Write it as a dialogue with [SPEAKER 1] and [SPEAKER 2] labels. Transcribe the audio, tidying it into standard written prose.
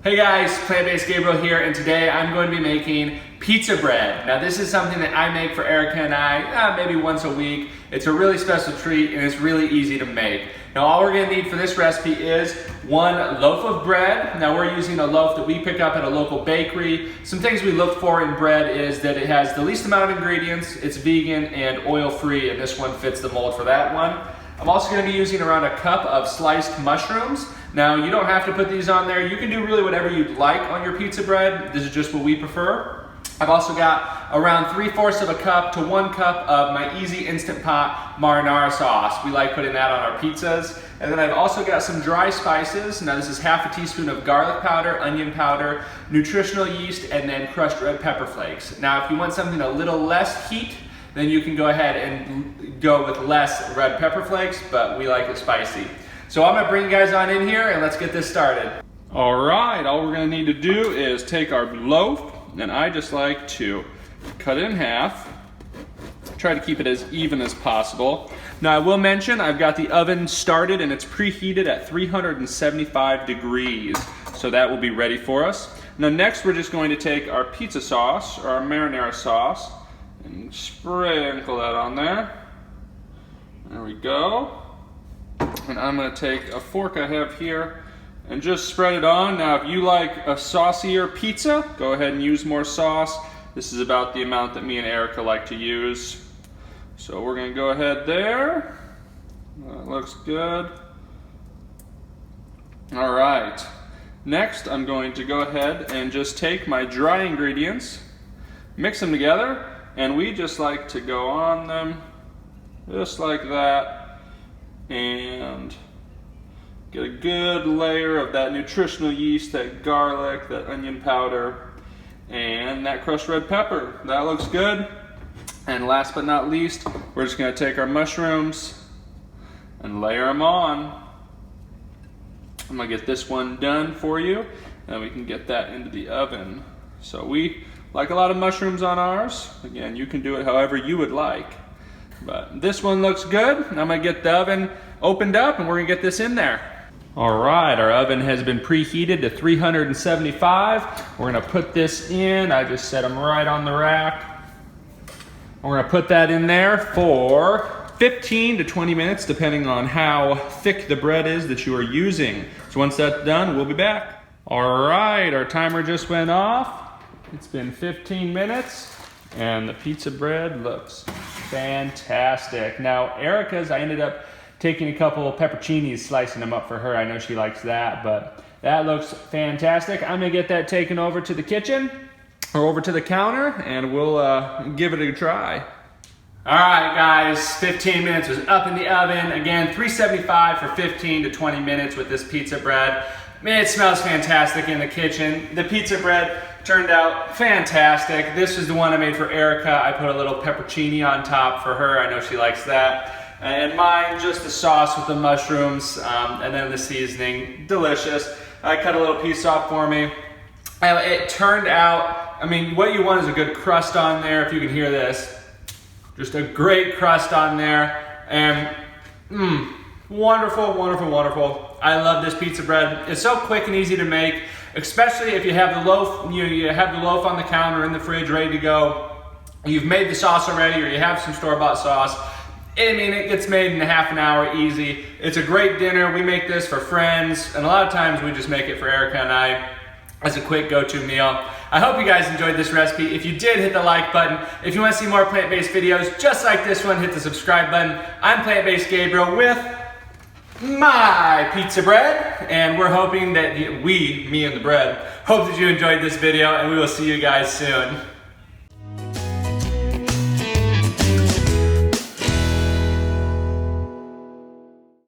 [SPEAKER 1] Hey guys, Plant-Based Gabriel here, and today I'm going to be making pizza bread. Now this is something that I make for Erica and I maybe once a week. It's a really special treat and it's really easy to make. Now all we're going to need for this recipe is one loaf of bread. Now we're using a loaf that we pick up at a local bakery. Some things we look for in bread is that it has the least amount of ingredients, it's vegan and oil-free, and this one fits the mold for that one. I'm also going to be using around a cup of sliced mushrooms. Now you don't have to put these on there. You can do really whatever you'd like on your pizza bread. This is just what we prefer. I've also got around 3/4 of a cup to 1 cup of my easy Instant Pot marinara sauce. We like putting that on our pizzas. And then I've also got some dry spices. Now this is half a teaspoon of garlic powder, onion powder, nutritional yeast, and then crushed red pepper flakes. Now if you want something a little less heat, then you can go ahead and go with less red pepper flakes, but we like it spicy. So I'm gonna bring you guys on in here and let's get this started. All right, all we're gonna need to do is take our loaf, and I just like to cut it in half. Try to keep it as even as possible. Now I will mention I've got the oven started and it's preheated at 375 degrees. So that will be ready for us. Now next we're just going to take our pizza sauce, or our marinara sauce, and sprinkle that on there. There we go. And I'm going to take a fork I have here and just spread it on. Now if you like a saucier pizza, go ahead and use more sauce. This is about the amount that me and Erica like to use. So we're going to go ahead there. That looks good. All right. Next I'm going to go ahead and just take my dry ingredients, mix them together, and we just like to go on them just like that and get a good layer of that nutritional yeast, that garlic, that onion powder, and that crushed red pepper. That looks good. And last but not least, we're just going to take our mushrooms and layer them on. I'm going to get this one done for you, and we can get that into the oven. So we like a lot of mushrooms on ours. Again, you can do it however you would like. But this one looks good. I'm going to get the oven opened up and we're going to get this in there. All right, our oven has been preheated to 375. We're going to put this in. I just set them right on the rack. We're going to put that in there for 15 to 20 minutes, depending on how thick the bread is that you are using. So once that's done, we'll be back. All right, our timer just went off. It's been 15 minutes and the pizza bread looks fantastic. Now Erica's, I ended up taking a couple of pepperoncinis, slicing them up for her. I know she likes that, but that looks fantastic. I'm gonna get that taken over to the kitchen or over to the counter and we'll give it a try. All right guys, 15 minutes was up in the oven. Again, 375 for 15 to 20 minutes with this pizza bread. Man, it smells fantastic in the kitchen. The pizza bread turned out fantastic. This is the one I made for Erica. I put a little pepperoncini on top for her. I know she likes that. And mine, just the sauce with the mushrooms and then the seasoning. Delicious. I cut a little piece off for me. It turned out, I mean, what you want is a good crust on there, if you can hear this. Just a great crust on there. And wonderful, wonderful, wonderful. I love this pizza bread. It's so quick and easy to make, especially if you have the loaf, you have the loaf on the counter in the fridge ready to go. You've made the sauce already, or you have some store-bought sauce. I mean, it gets made in a half an hour easy. It's a great dinner. We make this for friends, and a lot of times we just make it for Erica and I as a quick go-to meal. I hope you guys enjoyed this recipe. If you did, hit the like button. If you want to see more plant-based videos just like this one, hit the subscribe button. I'm Plant-Based Gabriel with my pizza bread, and we're hoping that me and the bread, hope that you enjoyed this video, and we will see you guys soon.